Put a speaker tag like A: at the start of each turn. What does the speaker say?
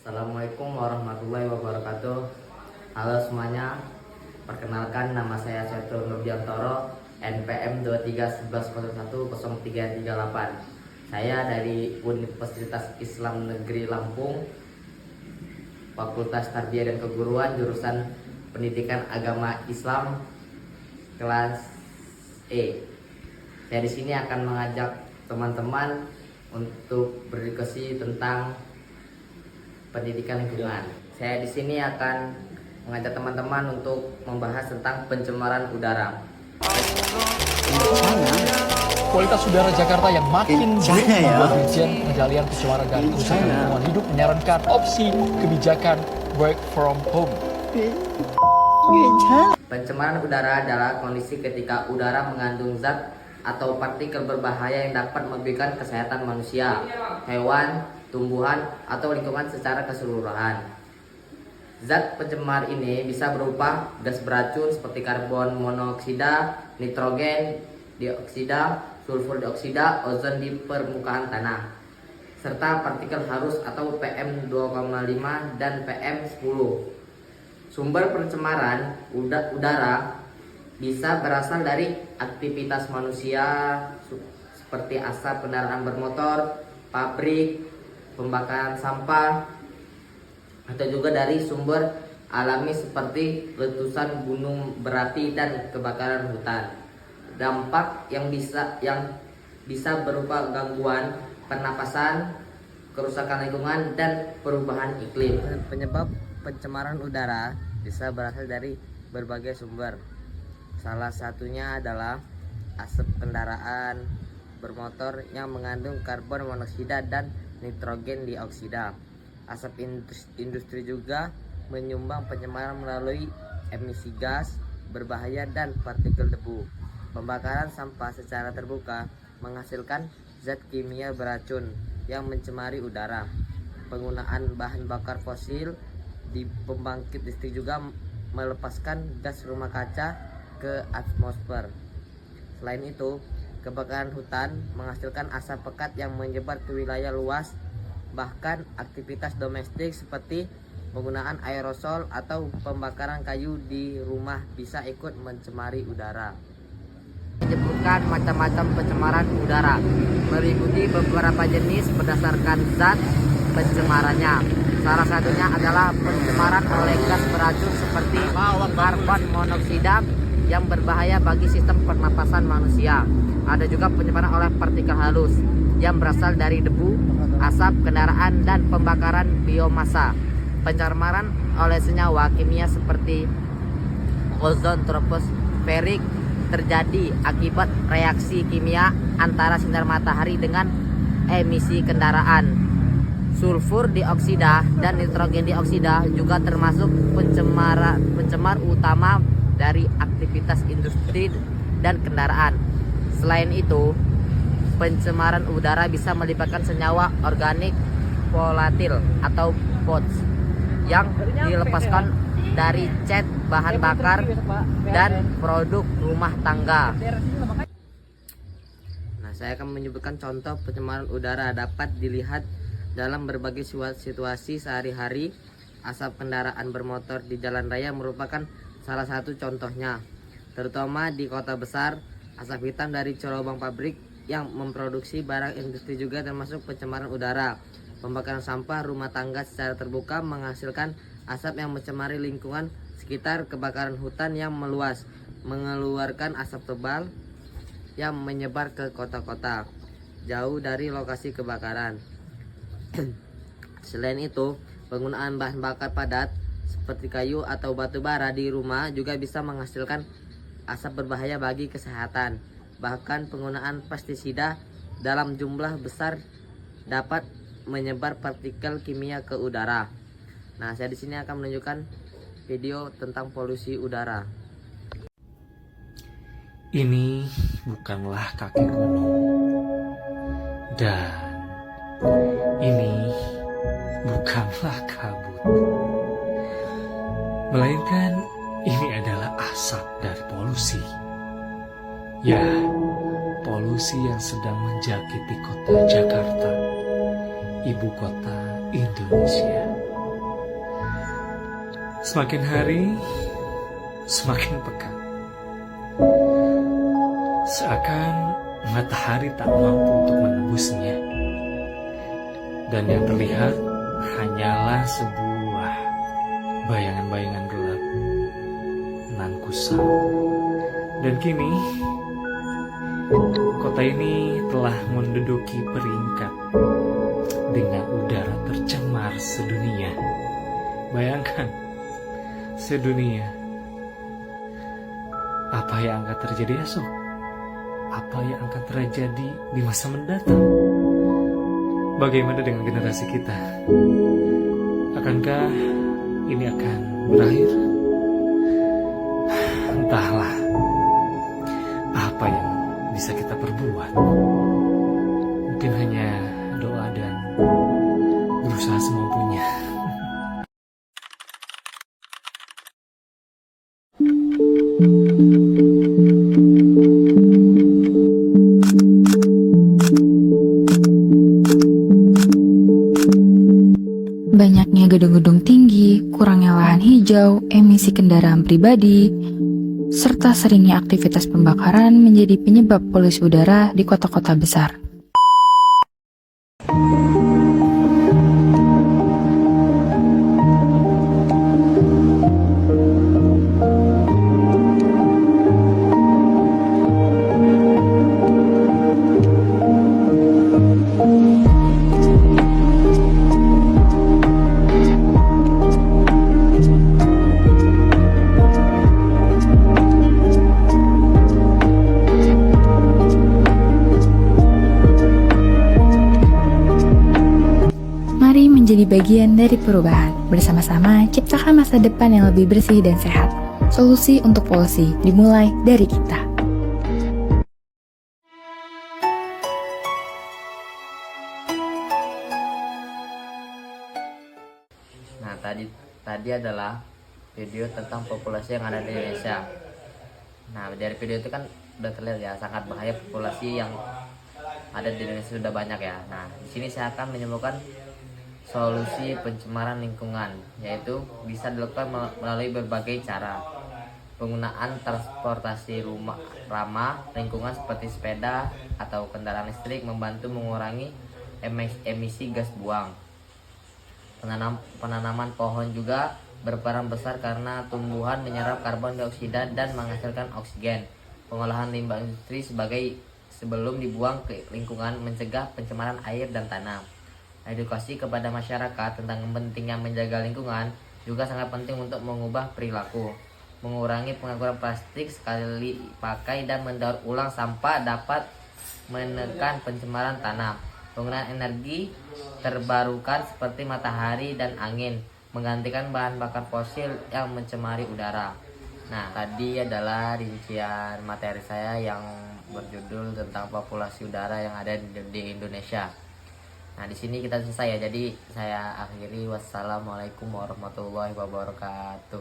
A: Assalamualaikum warahmatullahi wabarakatuh. Halo semuanya, perkenalkan nama saya Seto Nurdiantoro, NPM 2311010338. Saya dari Universitas Islam Negeri Lampung, Fakultas Tarbiyah dan Keguruan, jurusan Pendidikan Agama Islam, kelas E. Saya di sini akan mengajak teman-teman untuk berdiskusi tentang pendidikan lingkungan. Saya di sini akan mengajak teman-teman untuk membahas tentang pencemaran udara.
B: Kualitas udara Jakarta yang makin buruk membuat Dirjen Pengendalian Pencemaran dan Kerusakan Lingkungan Hidup menyarankan opsi kebijakan work from home.
A: Pencemaran udara adalah kondisi ketika udara mengandung zat atau partikel berbahaya yang dapat merugikan kesehatan manusia, hewan, tumbuhan, atau lingkungan secara keseluruhan. Zat pencemar ini bisa berupa gas beracun seperti karbon monoksida, nitrogen dioksida, sulfur dioksida, ozon di permukaan tanah, serta partikel halus atau PM2,5 dan PM10. Sumber pencemaran udara bisa berasal dari aktivitas manusia seperti asap kendaraan bermotor, pabrik, pembakaran sampah, atau juga dari sumber alami seperti letusan gunung berapi dan kebakaran hutan. Dampak yang bisa berupa gangguan pernapasan, kerusakan lingkungan, dan perubahan iklim. Penyebab pencemaran udara bisa berasal dari berbagai sumber. Salah satunya adalah asap kendaraan bermotor yang mengandung karbon monoksida dan nitrogen dioksida. Asap industri juga menyumbang pencemaran melalui emisi gas berbahaya dan partikel debu. Pembakaran sampah secara terbuka menghasilkan zat kimia beracun yang mencemari udara. Penggunaan bahan bakar fosil di pembangkit listrik juga melepaskan gas rumah kaca ke atmosfer. Selain itu, kebakaran hutan menghasilkan asap pekat yang menyebar ke wilayah luas. Bahkan aktivitas domestik seperti penggunaan aerosol atau pembakaran kayu di rumah bisa ikut mencemari udara. Menyebutkan macam-macam pencemaran udara, meliputi beberapa jenis berdasarkan zat pencemarannya. Salah satunya adalah pencemaran oleh gas beracun seperti karbon monoksida yang berbahaya bagi sistem pernapasan manusia. Ada juga pencemaran oleh partikel halus yang berasal dari debu, asap kendaraan, dan pembakaran biomasa. Pencemaran oleh senyawa kimia seperti ozon troposferik terjadi akibat reaksi kimia antara sinar matahari dengan emisi kendaraan. Sulfur dioksida dan nitrogen dioksida juga termasuk pencemar utama dari aktivitas industri dan kendaraan. Selain itu, pencemaran udara bisa melibatkan senyawa organik volatil atau POX yang dilepaskan dari cat bahan bakar dan produk rumah tangga. Nah, saya akan menyebutkan contoh pencemaran udara dapat dilihat dalam berbagai situasi sehari-hari. Asap kendaraan bermotor di jalan raya merupakan salah satu contohnya, terutama di kota besar. Asap hitam dari corobang pabrik yang memproduksi barang industri juga termasuk pencemaran udara. Pembakaran sampah rumah tangga secara terbuka menghasilkan asap yang mencemari lingkungan sekitar. Kebakaran hutan yang meluas mengeluarkan asap tebal yang menyebar ke kota-kota jauh dari lokasi kebakaran. Selain itu, penggunaan bahan bakar padat seperti kayu atau batu bara di rumah juga bisa menghasilkan asap berbahaya bagi kesehatan. Bahkan penggunaan pestisida dalam jumlah besar dapat menyebar partikel kimia ke udara. Nah, saya di sini akan menunjukkan video tentang polusi udara.
C: Ini bukanlah kaki gunung, dan ini bukanlah kabut, melainkan ini adalah asap dari polusi. Ya, polusi yang sedang menjakiti kota Jakarta, ibu kota Indonesia. Semakin hari, semakin pekat. Seakan matahari tak mampu untuk menembusnya. Dan yang terlihat hanyalah sebuah bayangan-bayangan gelap nan kusam. Dan kini, kota ini telah menduduki peringkat dengan udara tercemar sedunia. Bayangkan, sedunia. Apa yang akan terjadi esok? Apa yang akan terjadi di masa mendatang? Bagaimana dengan generasi kita? Akankah ini akan berakhir? Entahlah apa yang bisa kita perbuat. Mungkin hanya doa dan berusaha semampunya.
D: Banyaknya gedung-gedung tinggi, kurangnya lahan hijau, emisi kendaraan pribadi, serta seringnya aktivitas pembakaran menjadi penyebab polusi udara di kota-kota besar. Mari menjadi bagian dari perubahan. Bersama-sama ciptakan masa depan yang lebih bersih dan sehat. Solusi untuk polusi dimulai dari kita.
A: Nah, tadi adalah video tentang populasi yang ada di Indonesia. Nah, dari video itu kan udah terlihat ya, sangat bahaya populasi yang ada di Indonesia sudah banyak ya. Nah, di sini saya akan menyebutkan solusi pencemaran lingkungan, yaitu bisa dilakukan melalui berbagai cara. Penggunaan transportasi ramah lingkungan seperti sepeda atau kendaraan listrik membantu mengurangi emisi gas buang. Penanaman pohon juga berperan besar karena tumbuhan menyerap karbon dioksida dan menghasilkan oksigen. Pengolahan limbah industri sebelum dibuang ke lingkungan mencegah pencemaran air dan tanah. Edukasi kepada masyarakat tentang pentingnya menjaga lingkungan juga sangat penting untuk mengubah perilaku. Mengurangi penggunaan plastik sekali pakai dan mendaur ulang sampah dapat menekan pencemaran tanah. Penggunaan energi terbarukan seperti matahari dan angin menggantikan bahan bakar fosil yang mencemari udara. Nah, tadi adalah rincian materi saya yang berjudul tentang populasi udara yang ada di Indonesia. Nah, di sini kita selesai ya. Jadi saya akhiri, wassalamualaikum warahmatullahi wabarakatuh.